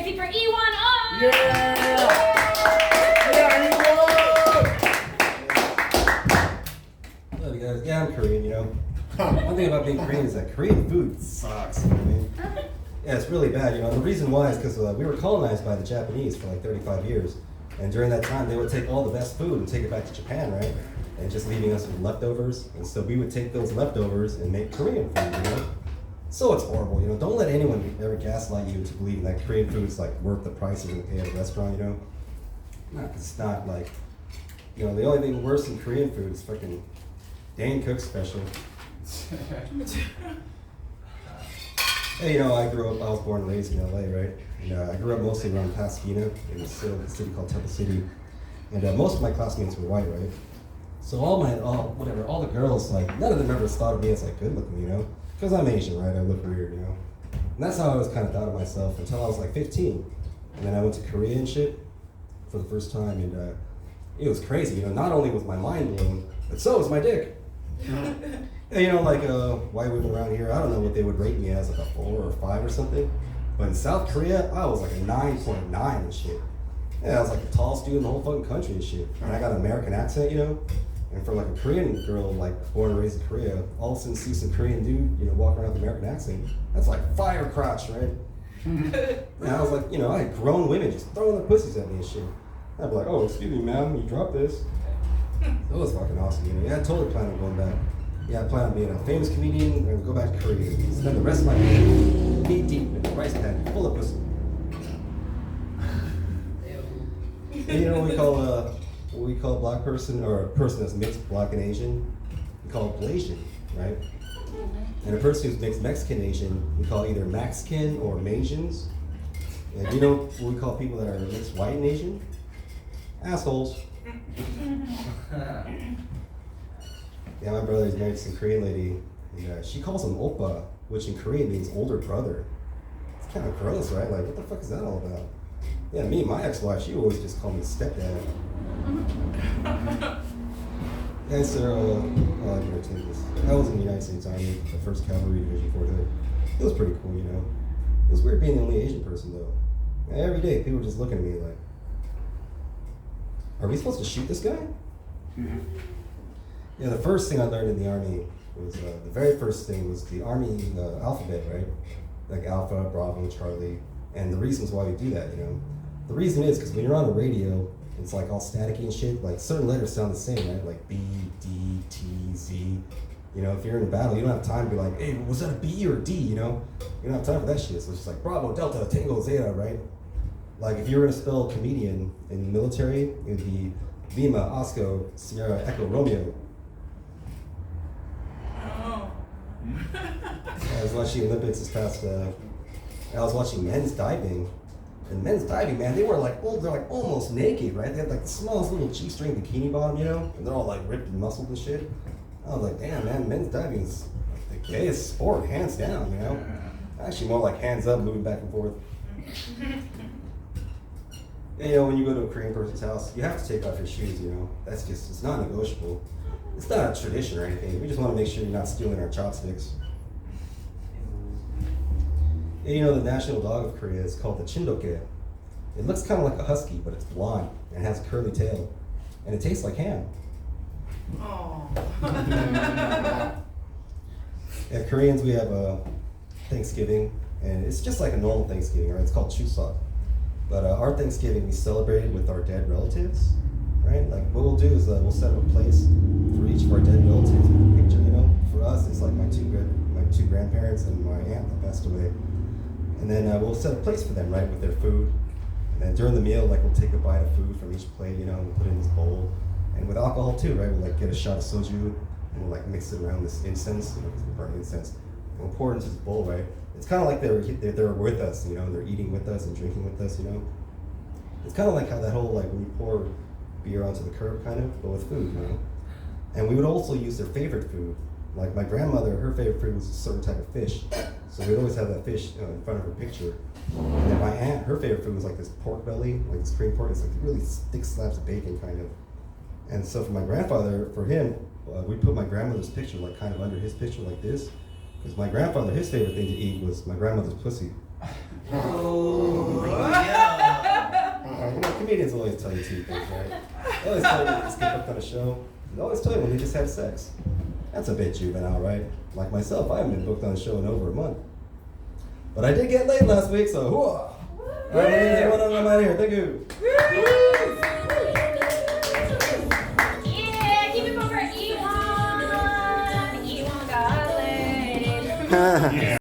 crazy for Iwan On! Yeah! Yeah, Love you guys. Yeah, I'm Korean, you know. One thing about being Korean is that Korean food sucks, you know what I mean? Yeah, it's really bad, you know. The reason why is because we were colonized by the Japanese for like 35 years. And during that time, they would take all the best food and take it back to Japan, right? And just leaving us with leftovers. And so we would take those leftovers and make Korean food, you know? So it's horrible, you know. Don't let anyone ever gaslight you into believing that Korean food is like worth the price you're gonna pay at a restaurant, you know? No, 'cause it's not. Like, you know, the only thing worse than Korean food is fucking Dane Cook special. Hey, you know, I was born and raised in LA, right? And I grew up mostly around Pasadena, in a city called Temple City. And most of my classmates were white, right? So all the girls, like, none of them ever thought of me as like good looking, you know? Because I'm Asian, right? I look weird, you know? And that's how I was kind of thought of myself until I was like 15. And then I went to Korea and shit for the first time, and it was crazy, you know? Not only was my mind blown, but so was my dick. And, you know, like white women around here, I don't know what they would rate me as, like a 4 or 5 or something. But in South Korea, I was like a 9.9 and shit. Yeah, I was like the tallest dude in the whole fucking country and shit. And I got an American accent, you know? And for like a Korean girl, like born and raised in Korea, all of a sudden see some Korean dude, you know, walking around with an American accent, that's like fire crotch, right? And I was like, you know, I had grown women just throwing their pussies at me and shit. I'd be like, oh, excuse me, ma'am, you dropped this. It was fucking awesome, you know? Yeah, I totally plan on going back. Yeah, I plan on being a famous comedian and go back to Korea and spend the rest of my life knee deep in a rice paddy full of pussy. And you know what we call a black person, or a person that's mixed black and Asian? We call it Blasian, right? And a person who's mixed Mexican Asian, we call either Mexican or Masians. And do you know what we call people that are mixed white and Asian? Assholes. Yeah, my brother is married to some Korean lady, and she calls him Oppa, which in Korean means older brother. It's kind of gross, right? Like, what the fuck is that all about? Yeah, me and my ex-wife, she always just called me stepdad. Yeah, sir, I can tell you this. I was in the United States Army, the 1st Cavalry Division 4th. It was pretty cool, you know? It was weird being the only Asian person, though. And every day, people were just looking at me like, are we supposed to shoot this guy? Yeah, the first thing I learned in the Army was, the very first thing was the Army alphabet, right? Like Alpha, Bravo, Charlie, and the reasons why we do that, you know? The reason is because when you're on the radio, it's like all staticky and shit, like certain letters sound the same, right? Like B, D, T, Z. You know, if you're in a battle, you don't have time to be like, hey, was that a B or a D, you know? You don't have time for that shit, so it's just like Bravo, Delta, Tango, Zeta, right? Like if you were gonna spell comedian in the military, it would be Lima, Oscar, Sierra, Echo, Romeo. I was watching Olympics this past, I was watching men's diving. And men's diving, man, they're like almost naked, right? They had like the smallest little G-string bikini bottom, you know? And they're all like ripped and muscled and shit. I was like, damn, man, men's diving is the gayest sport, hands down, you know? Actually more like hands up, moving back and forth. And, you know, when you go to a Korean person's house, you have to take off your shoes, you know? That's just, it's not negotiable. It's not a tradition or anything. We just want to make sure you're not stealing our chopsticks. And, you know, the national dog of Korea is called the Chindoke. It looks kind of like a husky, but it's blonde and has a curly tail. And it tastes like ham. Yeah, Koreans, we have Thanksgiving, and it's just like a normal Thanksgiving, right? It's called Chuseok. But our Thanksgiving, we celebrate it with our dead relatives, right? Like what we'll do is we'll set up a place for each of our dead relatives with a picture, you know? For us, it's like my two grandparents and my aunt that passed away. And then we'll set a place for them, right, with their food. And then during the meal, like we'll take a bite of food from each plate, you know, and we'll put it in this bowl. And with alcohol too, right? We'll like get a shot of soju and we'll like mix it around this incense, you know, because we're burning incense. And we'll pour it into this bowl, right? It's kind of like they're with us, you know, they're eating with us and drinking with us, you know. It's kind of like how that whole, like when you pour beer onto the curb kind of, but with food, you know. And we would also use their favorite food. Like my grandmother, her favorite food was a certain type of fish. So we'd always have that fish in front of her picture. And then my aunt, her favorite food was like this pork belly, like this cream pork. It's like really thick slabs of bacon kind of. And so for my grandfather, for him, we put my grandmother's picture like kind of under his picture like this. Because my grandfather, his favorite thing to eat was my grandmother's pussy. Oh. to tell you two things, right? They always tell you when you just get booked on a show. They always tell you when you just had sex. That's a bit juvenile, right? Like myself, I haven't been booked on a show in over a month. But I did get laid last week, so whoa! All right, ladies and gentlemen, I'm out of here. Thank you. Yeah, keep it over Ewon. Ewon got laid.